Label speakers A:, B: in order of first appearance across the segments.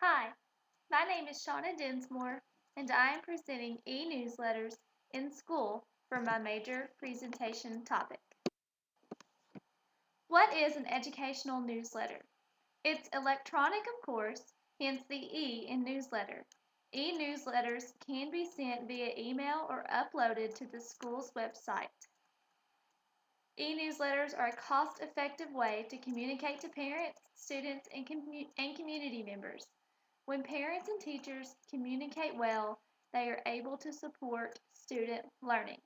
A: Hi, my name is Shauna Dinsmore, and I am presenting e-newsletters in school for my major presentation topic. What is an educational newsletter? It's electronic, of course, hence the E in newsletter. E-newsletters can be sent via email or uploaded to the school's website. E-newsletters are a cost-effective way to communicate to parents, students, and community members. When parents and teachers communicate well, they are able to support student learning.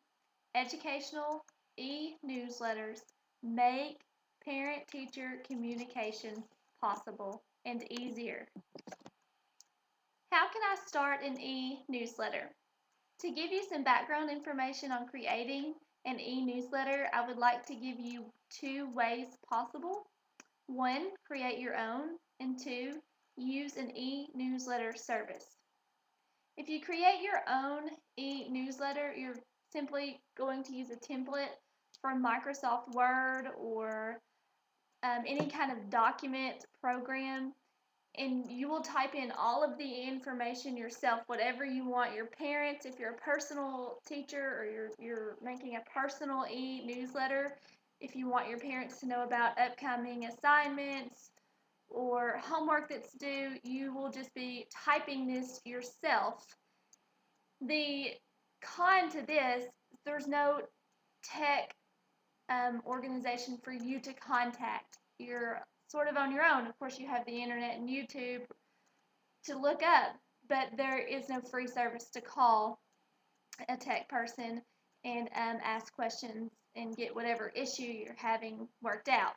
A: Educational e-newsletters make parent-teacher communication possible and easier. How can I start an e-newsletter? To give you some background information on creating an e-newsletter, I would like to give you two ways possible. One, create your own, and two, use an e-newsletter service. If you create your own e-newsletter, you're simply going to use a template from Microsoft Word or any kind of document program, and you will type in all of the information yourself, whatever you want your parents, if you're a personal teacher or you're making a personal e-newsletter, if you want your parents to know about upcoming assignments or homework that's due, you will just be typing this yourself. The con to this, there's no tech organization for you to contact. You're sort of on your own. Of course, you have the internet and YouTube to look up, but there is no free service to call a tech person and ask questions and get whatever issue you're having worked out.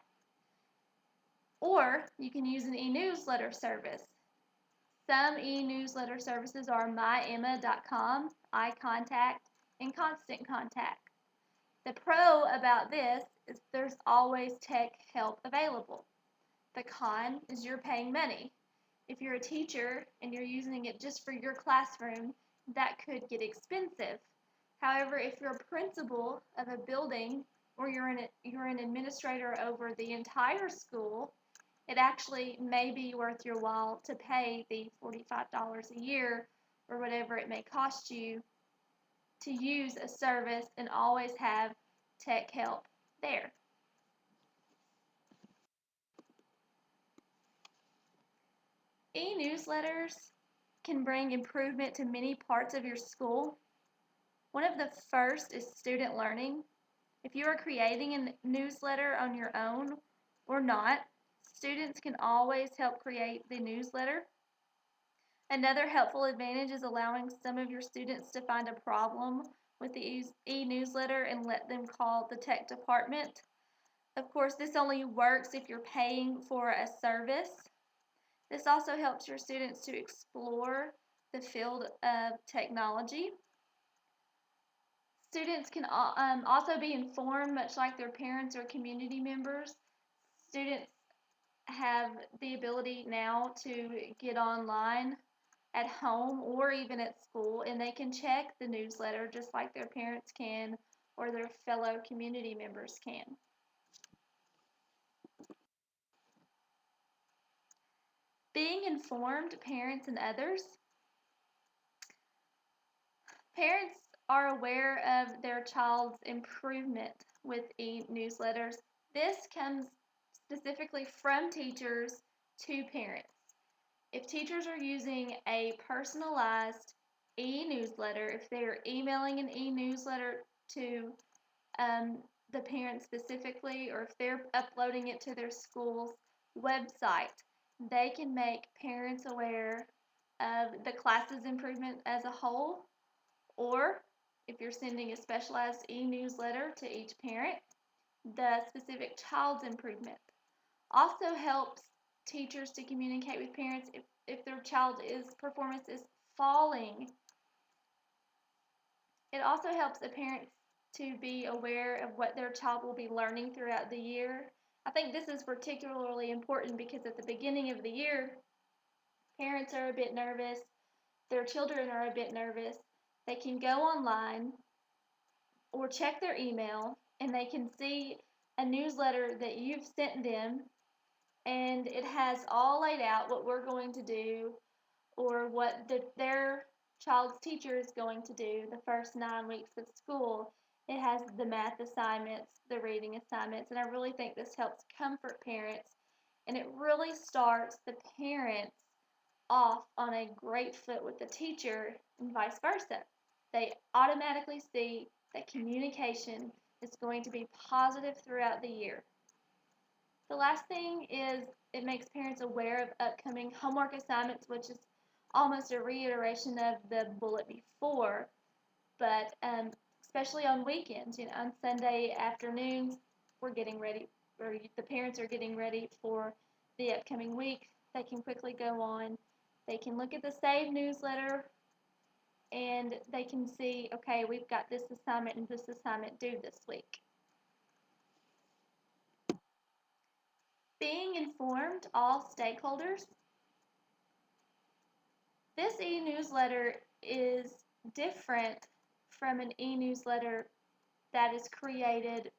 A: Or you can use an e-newsletter service. Some e-newsletter services are myemma.com, iContact, and Constant Contact. The pro about this is there's always tech help available. The con is you're paying money. If you're a teacher and you're using it just for your classroom, that could get expensive. However, if you're a principal of a building or you're an administrator over the entire school, it actually may be worth your while to pay the $45 a year or whatever it may cost you to use a service and always have tech help there. E-newsletters can bring improvement to many parts of your school. One of the first is student learning. If you are creating a newsletter on your own or not, students can always help create the newsletter. Another helpful advantage is allowing some of your students to find a problem with the e-newsletter and let them call the tech department. Of course, this only works if you're paying for a service. This also helps your students to explore the field of technology. Students can also be informed, much like their parents or community members. Students have the ability now to get online at home or even at school, and they can check the newsletter just like their parents can or their fellow community members can. Being informed, parents and others. Parents are aware of their child's improvement with e-newsletters. This comes specifically from teachers to parents. If teachers are using a personalized e-newsletter, if they're emailing an e-newsletter to the parents specifically, or if they're uploading it to their school's website, they can make parents aware of the class's improvement as a whole, or if you're sending a specialized e-newsletter to each parent, the specific child's improvement. Also helps teachers to communicate with parents if their child's performance is falling. It also helps the parents to be aware of what their child will be learning throughout the year. I think this is particularly important because at the beginning of the year, parents are a bit nervous, their children are a bit nervous. They can go online or check their email and they can see a newsletter that you've sent them, and it has all laid out what we're going to do or what their child's teacher is going to do the first 9 weeks of school. It has the math assignments, the reading assignments, and I really think this helps comfort parents, and it really starts the parents off on a great foot with the teacher and vice versa. They automatically see that communication is going to be positive throughout the year. The last thing is it makes parents aware of upcoming homework assignments, which is almost a reiteration of the bullet before, but especially on weekends, on Sunday afternoons, we're getting ready, or the parents are getting ready for the upcoming week. They can quickly go on. They can look at the saved newsletter and they can see, okay, we've got this assignment and this assignment due this week. Being informed, all stakeholders. This e-newsletter is different from an e-newsletter that is created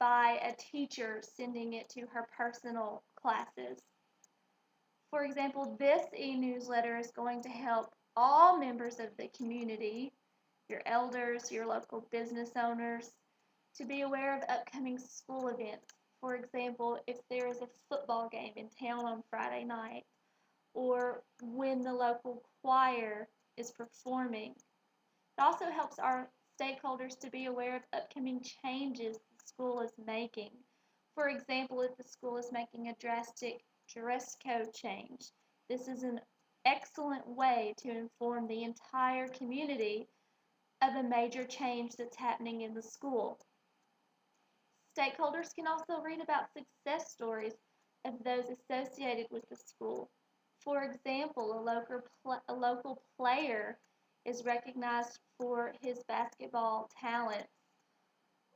A: by a teacher sending it to her personal classes. For example, this e-newsletter is going to help all members of the community, your elders, your local business owners, to be aware of upcoming school events. For example, if there is a football game in town on Friday night, or when the local choir is performing. It also helps our stakeholders to be aware of upcoming changes the school is making. For example, if the school is making a drastic dress code change, this is an excellent way to inform the entire community of a major change that's happening in the school. Stakeholders can also read about success stories of those associated with the school. For example, a local player is recognized for his basketball talents,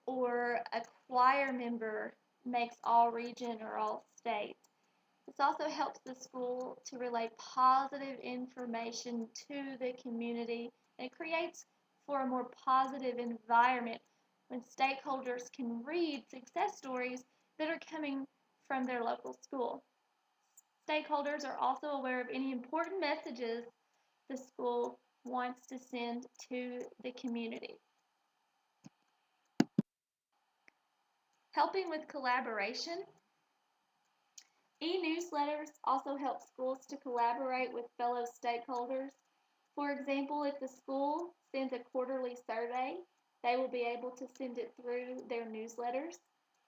A: or a choir member makes all region or all state. This also helps the school to relay positive information to the community, and it creates for a more positive environment when stakeholders can read success stories that are coming from their local school. Stakeholders are also aware of any important messages the school wants to send to the community. Helping with collaboration. E-newsletters also help schools to collaborate with fellow stakeholders. For example, if the school sends a quarterly survey, they will be able to send it through their newsletters.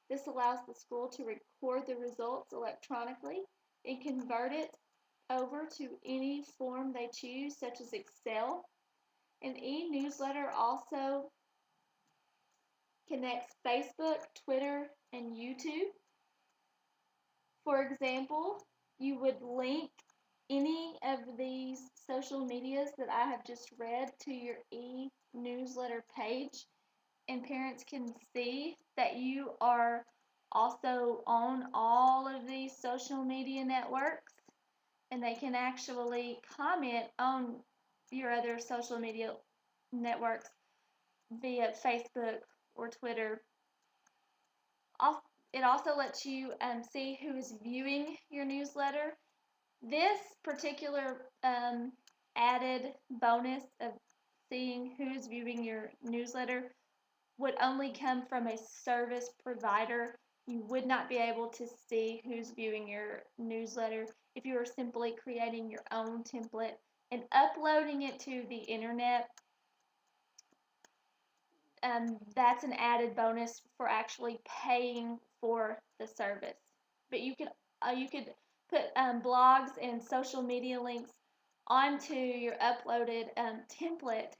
A: This allows the school to record the results electronically and convert it over to any form they choose, such as Excel. An e-newsletter also connects Facebook, Twitter, and YouTube. For example, you would link any of these social medias that I have just read to your e-newsletter page, and parents can see that you are also on all of these social media networks, and they can actually comment on your other social media networks via Facebook or Twitter. It also lets you see who is viewing your newsletter. This particular added bonus of seeing who's viewing your newsletter would only come from a service provider. You would not be able to see who's viewing your newsletter if you were simply creating your own template and uploading it to the internet. That's an added bonus for actually paying for the service. But you could put blogs and social media links onto your uploaded template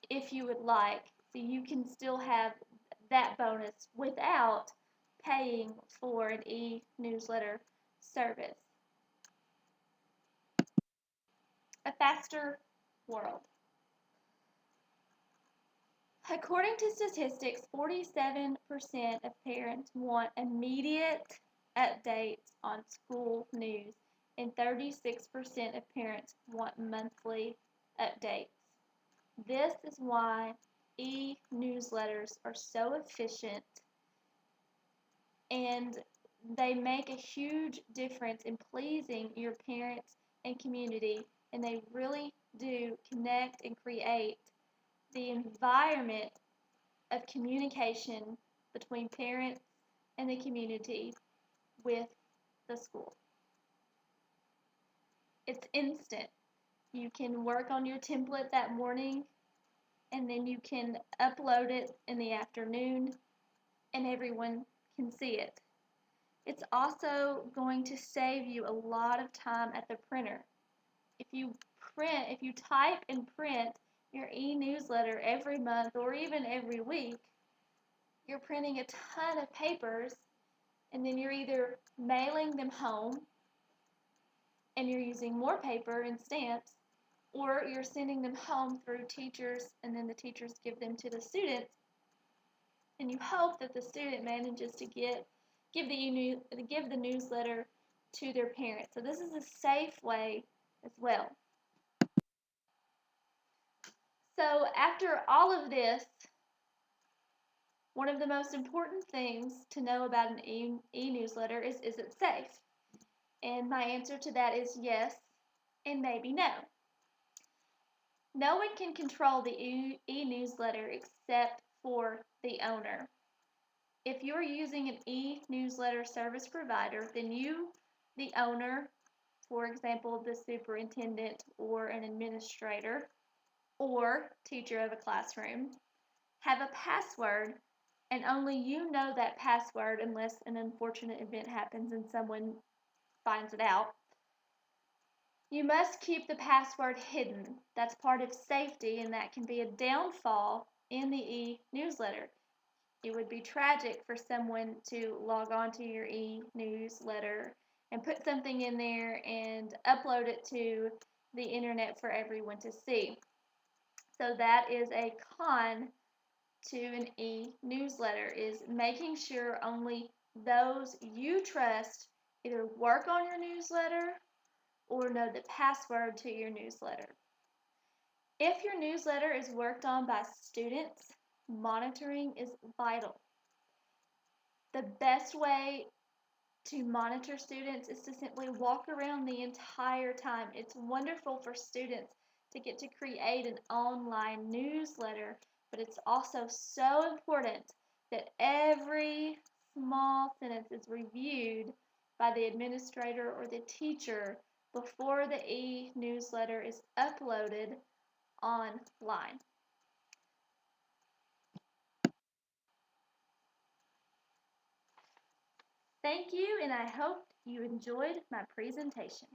A: if you would like, so you can still have that bonus without paying for an e-newsletter service. A faster world. According to statistics, 47% of parents want immediate updates on school news, and 36% of parents want monthly updates. This is why e-newsletters are so efficient, and they make a huge difference in pleasing your parents and community, and they really do connect and create the environment of communication between parents and the community with the school. It's instant. You can work on your template that morning, and then you can upload it in the afternoon, and everyone can see it. It's also going to save you a lot of time at the printer. If you type and print your e-newsletter every month or even every week, you're printing a ton of papers, and then you're either mailing them home and you're using more paper and stamps, or you're sending them home through teachers, and then the teachers give them to the students, and you hope that the student manages to give the newsletter to their parents. So this is a safe way as well. So after all of this, one of the most important things to know about an e-newsletter is it safe? And my answer to that is yes and maybe no. No one can control the e-newsletter except for the owner. If you're using an e-newsletter service provider, then you, the owner, for example, the superintendent or an administrator or teacher of a classroom, have a password, and only you know that password unless an unfortunate event happens and someone finds it out. You must keep the password hidden. That's part of safety, and that can be a downfall in the e-newsletter. It would be tragic for someone to log on to your e-newsletter and put something in there and upload it to the internet for everyone to see. So that is a con to an e-newsletter, is making sure only those you trust either work on your newsletter or know the password to your newsletter. If your newsletter is worked on by students, monitoring is vital. The best way to monitor students is to simply walk around the entire time. It's wonderful for students to get to create an online newsletter, but it's also so important that every small sentence is reviewed by the administrator or the teacher before the e-newsletter is uploaded online. Thank you, and I hope you enjoyed my presentation.